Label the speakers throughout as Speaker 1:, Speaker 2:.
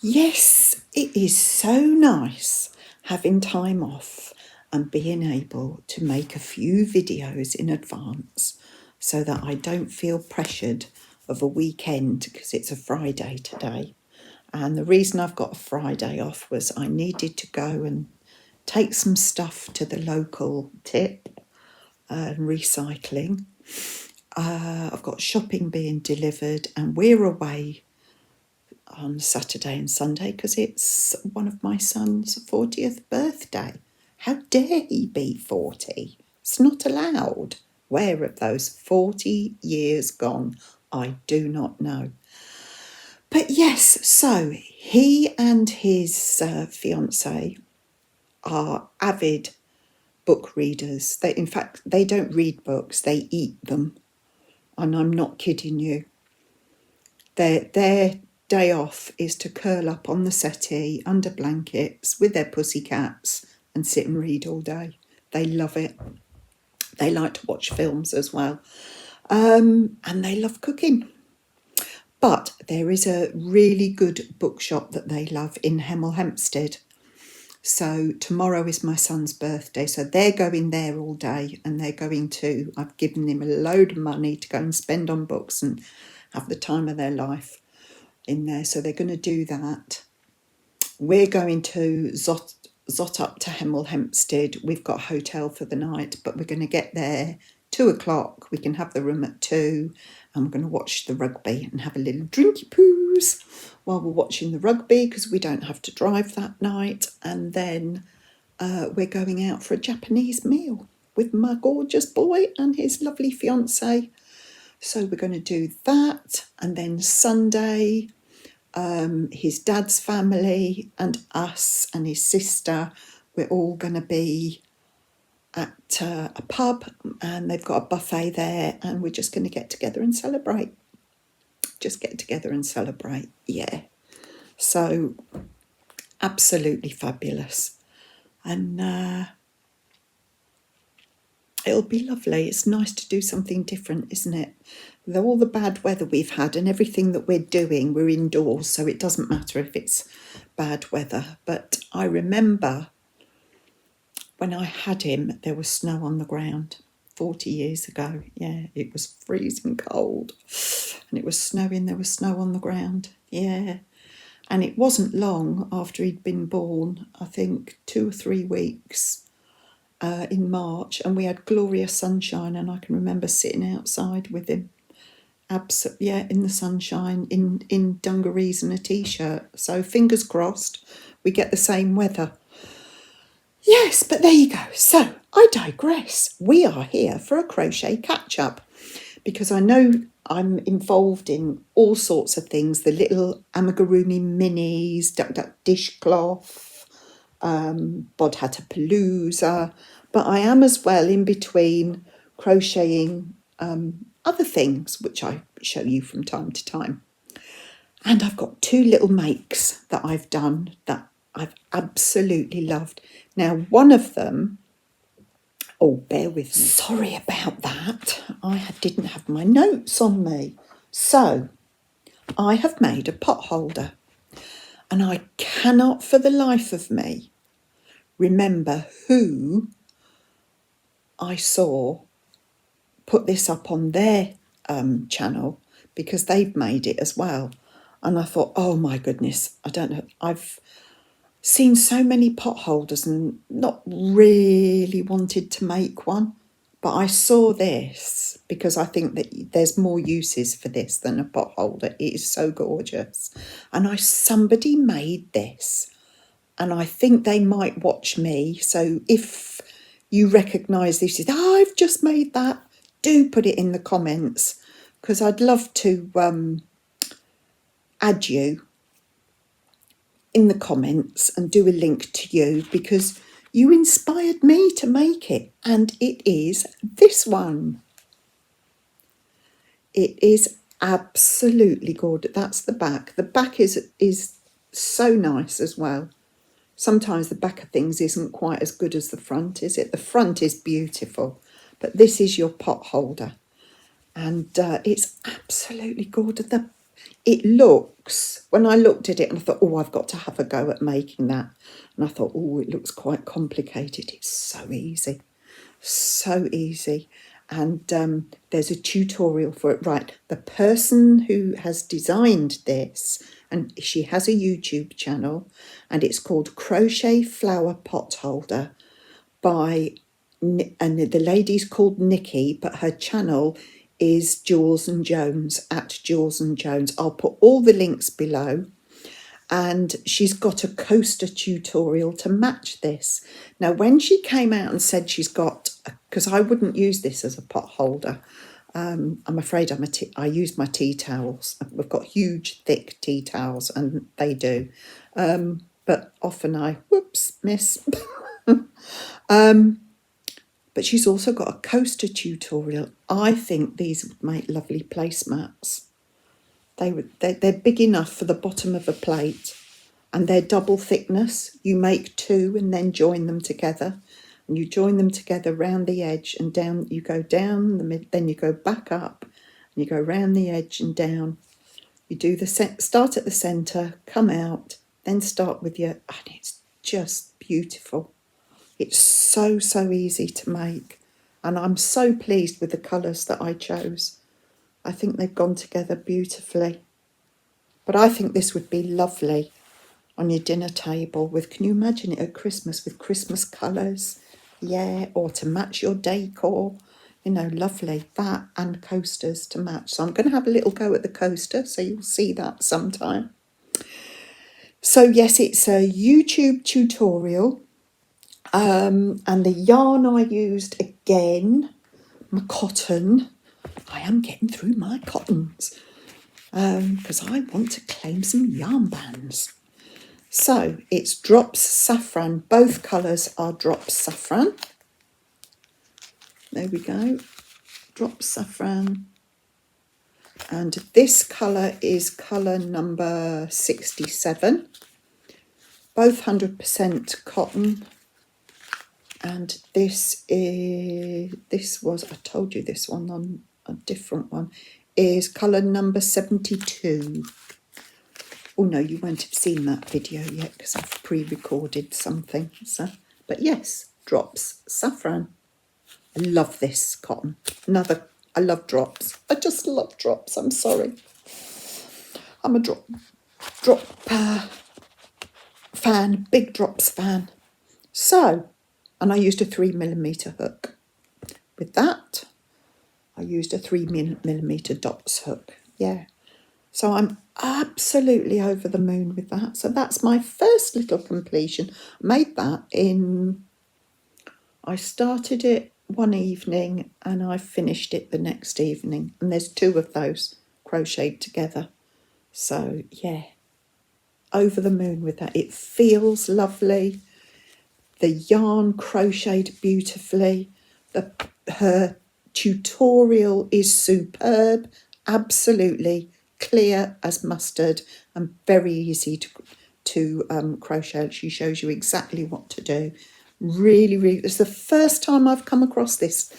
Speaker 1: Yes, it is so nice having time off and being able to make a few videos in advance so that I don't feel pressured of a weekend because it's a Friday today. And the reason I've got a Friday off was I needed to go and take some stuff to the local tip and recycling. I've got shopping being delivered and we're away on Saturday and Sunday because it's one of my son's 40th birthday. How dare he be 40? It's not allowed. Where have those 40 years gone? I do not know. But yes, so he and his fiancée are avid book readers. In fact, they don't read books, they eat them. And I'm not kidding you. Their day off is to curl up on the settee under blankets with their pussycats and sit and read all day. They love it. They like to watch films as well. And they love cooking. But there is a really good bookshop that they love in Hemel Hempstead. So tomorrow is my son's birthday. So they're going there all day and I've given him a load of money to go and spend on books and have the time of their life in there. So they're going to do that. We're going to zot up to Hemel Hempstead. We've got a hotel for the night, but we're going to get there 2:00. We can have the room at 2, and we're going to watch the rugby and have a little drinky poos while we're watching the rugby because we don't have to drive that night. And then we're going out for a Japanese meal with my gorgeous boy and his lovely fiancée. So we're going to do that. And then Sunday, his dad's family and us and his sister, we're all going to be at a pub and they've got a buffet there and we're just going to get together and celebrate. Yeah. So absolutely fabulous. And it'll be lovely. It's nice to do something different, isn't it? Though all the bad weather we've had and everything that we're doing, we're indoors, so it doesn't matter if it's bad weather. But I remember when I had him, there was snow on the ground 40 years ago. Yeah, it was freezing cold and it was snowing. There was snow on the ground. Yeah. And it wasn't long after he'd been born, I think 2 or 3 weeks in March, and we had glorious sunshine, and I can remember sitting outside with him. In the sunshine, in dungarees and a t-shirt. So fingers crossed we get the same weather. Yes, but there you go. So I digress. We are here for a crochet catch-up because I know I'm involved in all sorts of things. The little amigurumi minis, duck duck dishcloth, Bodhatapalooza, but I am as well in between crocheting other things which I show you from time to time. And I've got 2 little makes that I've done that I've absolutely loved. Now, one of them, bear with me. Sorry about that. I didn't have my notes on me. So, I have made a pot holder. And I cannot for the life of me remember who I saw put this up on their channel because they've made it as well. And I thought, oh my goodness, I don't know. I've seen so many pot holders and not really wanted to make one. But I saw this because I think that there's more uses for this than a pot holder. It is so gorgeous. And somebody made this. And I think they might watch me. So if you recognise this, I've just made that, do put it in the comments because I'd love to add you in the comments and do a link to you because you inspired me to make it. And it is this one. It is absolutely gorgeous. That's the back. The back is so nice as well. Sometimes the back of things isn't quite as good as the front, is it? The front is beautiful, but this is your pot holder. And it's absolutely gorgeous. The it looks, when I looked at it and I thought, oh, I've got to have a go at making that. And I thought, oh, it looks quite complicated. It's so easy, so easy. And there's a tutorial for it. Right, the person who has designed this, and she has a YouTube channel, and it's called Crochet Flower Potholder by, and the lady's called Nicky, but her channel is Jules and Jones, at Jules and Jones. I'll put all the links below. And she's got a coaster tutorial to match this. Now, when she came out and said she's got, because I wouldn't use this as a pot holder, I'm afraid I use my tea towels. We've got huge, thick tea towels, and they do. But often I, whoops, miss. But she's also got a coaster tutorial. I think these would make lovely placemats. They're big enough for the bottom of a plate, and they're double thickness. You make two and then join them together, and you join them together round the edge and down. You go down the mid, then you go back up, and you go round the edge and down. You do the start at the centre, come out, then start with your, and it's just beautiful. It's so easy to make, and I'm so pleased with the colours that I chose. I think they've gone together beautifully. But I think this would be lovely on your dinner table with, can you imagine it at Christmas with Christmas colours? Yeah, or to match your decor. You know, lovely. That and coasters to match. So I'm going to have a little go at the coaster, so you'll see that sometime. So yes, it's a YouTube tutorial. And the yarn I used, again, my cotton. I am getting through my cottons because I want to claim some yarn bands. So it's Drops Saffron. Both colours are Drops Saffron. There we go. Drops Saffron. And this colour is colour number 67. Both 100% cotton. And this was, I told you this one on a different one, is colour number 72. Oh no, you won't have seen that video yet because I've pre-recorded something. So, but yes, Drops Saffron. I love this cotton. I love Drops. I just love Drops. I'm sorry. I'm a drop fan, big Drops fan. So, and I used a 3mm hook. With that, I used a 3mm dots hook. Yeah. So I'm absolutely over the moon with that. So that's my first little completion. I made that I started it one evening and I finished it the next evening. And there's two of those crocheted together. So yeah, over the moon with that. It feels lovely. The yarn crocheted beautifully. Her tutorial is superb, absolutely clear as mustard and very easy to crochet. She shows you exactly what to do. Really, it's the first time I've come across this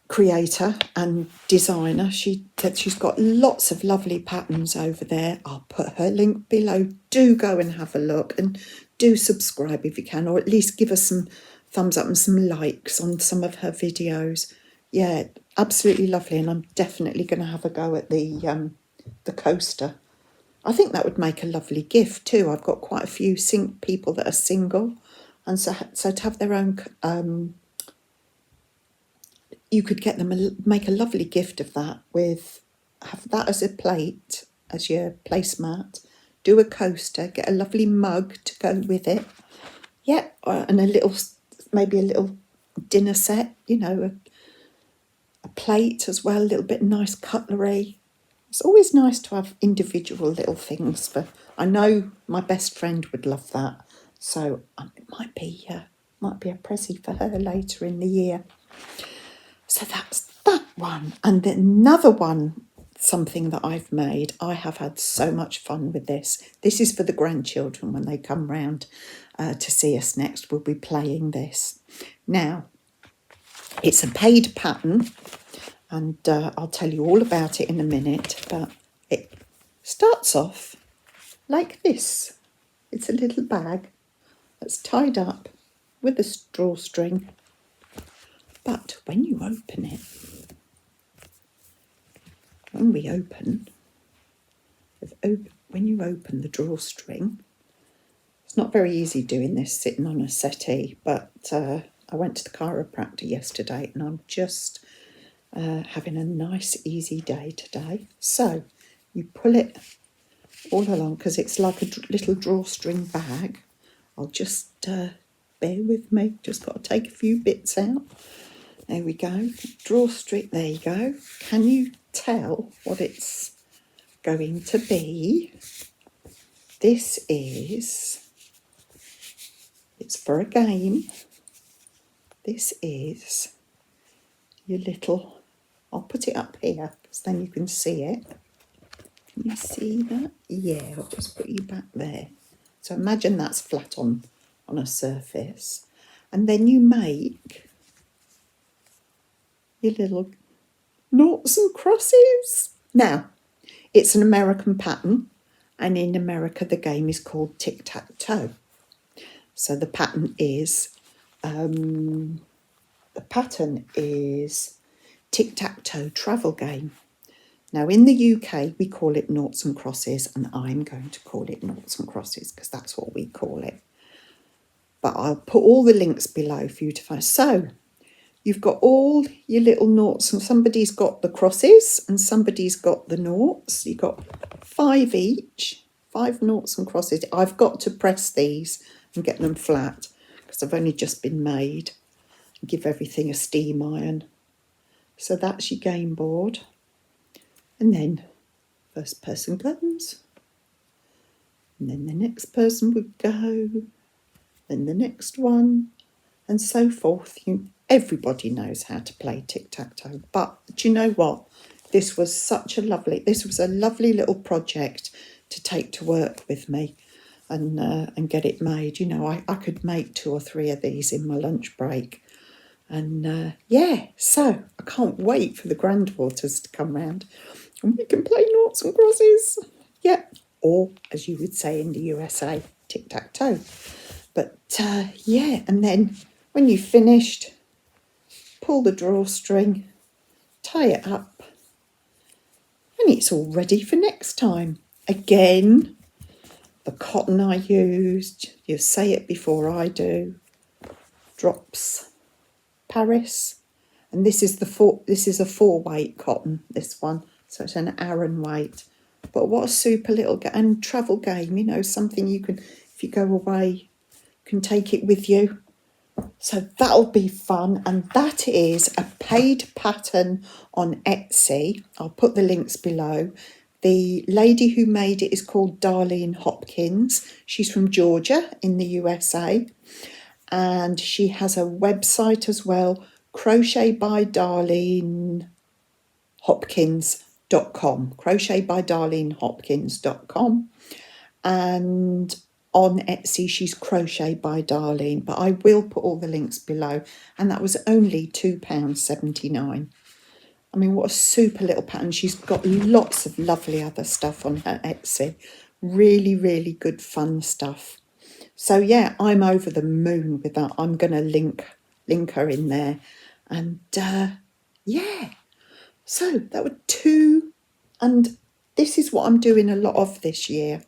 Speaker 1: creator and designer. She's got lots of lovely patterns over there. I'll put her link below. Do go and have a look and do subscribe if you can, or at least give us some thumbs up and some likes on some of her videos. Yeah, absolutely lovely, and I'm definitely going to have a go at the coaster. I think that would make a lovely gift too. I've got quite a few people that are single, and so to have their own, you could get them make a lovely gift of that have that as a plate, as your placemat. Do a coaster, get a lovely mug to go with it. Yeah, and maybe a little dinner set, you know, a plate as well, a little bit of nice cutlery. It's always nice to have individual little things. I know my best friend would love that, so it might be a present for her later in the year. So that's that one, and then another one, something that I've made. I have had so much fun with this. This is for the grandchildren when they come round to see us next. We'll be playing this. Now, it's a paid pattern. And I'll tell you all about it in a minute, but it starts off like this. It's a little bag that's tied up with a drawstring, but when you open it, when you open the drawstring, it's not very easy doing this sitting on a settee, but I went to the chiropractor yesterday and I'm just having a nice easy day today. So you pull it all along because it's like a little drawstring bag. I'll just bear with me, just got to take a few bits out. There we go, drawstring, there you go. Can you tell what it's going to be? This is, it's for a game. This is your little, I'll put it up here because then you can see it. Can you see that? Yeah, I'll just put you back there. So imagine that's flat on a surface. And then you make your little noughts and crosses. Now, it's an American pattern, and in America the game is called tic-tac-toe. So the pattern is tic-tac-toe travel game. Now in the UK we call it noughts and crosses, and I'm going to call it noughts and crosses because that's what we call it. But I'll put all the links below for you to find. So you've got all your little noughts, and somebody's got the crosses and somebody's got the noughts. You've got 5 each, 5 noughts and crosses. I've got to press these and get them flat because I've only just been made. Give everything a steam iron. So that's your game board. And then first person comes. And then the next person would go. Then the next one. And so forth. Everybody knows how to play tic-tac-toe. But do you know what? This was a lovely little project to take to work with me and get it made. You know, I could make 2 or 3 of these in my lunch break. And so I can't wait for the granddaughters to come round and we can play noughts and crosses. Yeah, or as you would say in the USA, tic-tac-toe. But and then when you've finished, pull the drawstring, tie it up, and it's all ready for next time. Again, the cotton I used, you say it before I do, drops Paris, and this is a 4-weight cotton, this one, so it's an Aran weight. But what a super little and travel game, you know, something you can, if you go away, can take it with you. So that'll be fun, and that is a paid pattern on Etsy. I'll put the links below. The lady who made it is called Darlene Hopkins. She's from Georgia in the USA. And she has a website as well, crochetbydarlenhopkins.com, crochetbydarlenhopkins.com. And on Etsy, she's Crochet by Darlene, but I will put all the links below. And that was only £2.79. I mean, what a super little pattern. She's got lots of lovely other stuff on her Etsy. Really, really good fun stuff. So yeah, I'm over the moon with that. I'm going to link her in there. And so that were 2. And this is what I'm doing a lot of this year.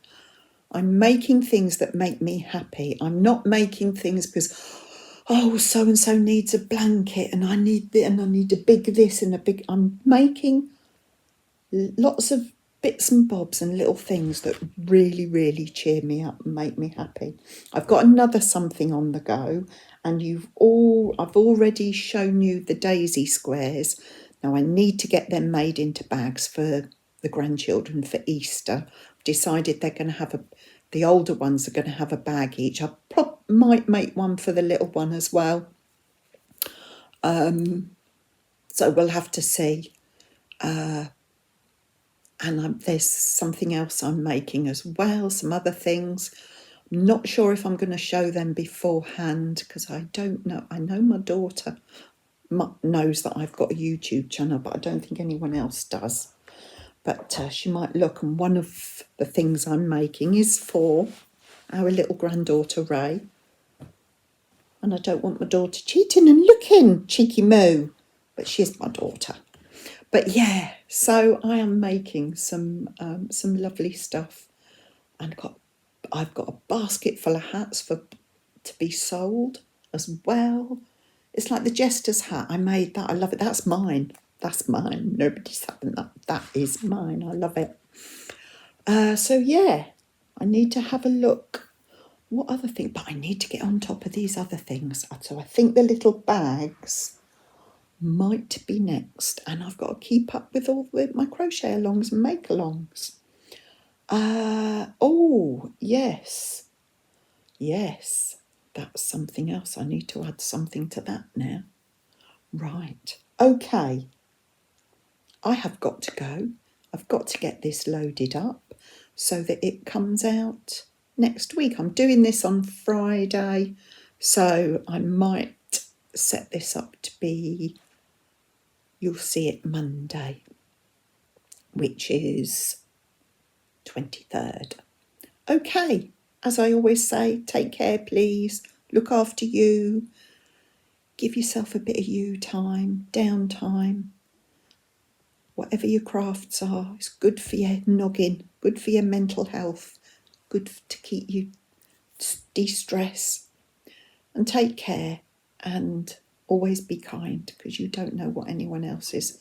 Speaker 1: I'm making things that make me happy. I'm not making things because, oh, so-and-so needs a blanket and I need a big this and a big... I'm making lots of bits and bobs and little things that really, really cheer me up and make me happy. I've got another something on the go, and I've already shown you the daisy squares. Now I need to get them made into bags for the grandchildren for Easter. I've decided they're going to have the older ones are going to have a bag each. I might make one for the little one as well. So we'll have to see. And there's something else I'm making as well, some other things. I'm not sure if I'm going to show them beforehand because I don't know. I know my daughter knows that I've got a YouTube channel, but I don't think anyone else does. But she might look, and one of the things I'm making is for our little granddaughter Ray. And I don't want my daughter cheating and looking, cheeky moo. But she is my daughter. But yeah, so I am making some lovely stuff. And I've got a basket full of hats to be sold as well. It's like the jester's hat. I made that. I love it. That's mine. That's mine. Nobody's having that. That is mine. I love it. So yeah, I need to have a look. What other thing? But I need to get on top of these other things. So I think the little bags might be next. And I've got to keep up with all my crochet alongs and make alongs. Oh, yes. Yes, that's something else. I need to add something to that now. Right. Okay. I have got to go. I've got to get this loaded up so that it comes out next week. I'm doing this on Friday, so I might set this up to be, you'll see it Monday, which is 23rd. Okay, as I always say, take care, please. Look after you. Give yourself a bit of you time, downtime. Whatever your crafts are, it's good for your noggin, good for your mental health, good to keep you de-stress. And take care, and always be kind, because you don't know what anyone else is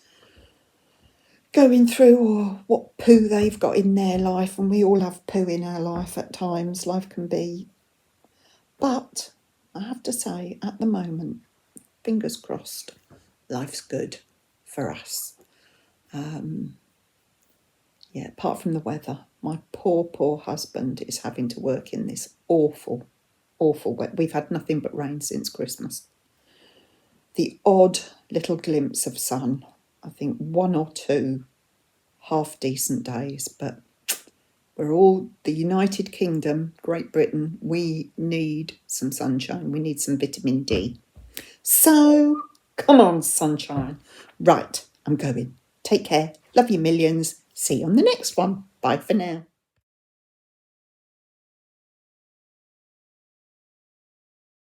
Speaker 1: going through or what poo they've got in their life, and we all have poo in our life at times. Life can be, but I have to say, at the moment, fingers crossed, life's good for us. Yeah, apart from the weather, my poor husband is having to work in this awful wet. We've had nothing but rain since Christmas. The odd little glimpse of sun, I think 1 or 2 half decent days, but we're all the United Kingdom, Great Britain. We need some sunshine. We need some vitamin D. So come on, sunshine. Right, I'm going. Take care. Love you millions. See you on the next one. Bye for now.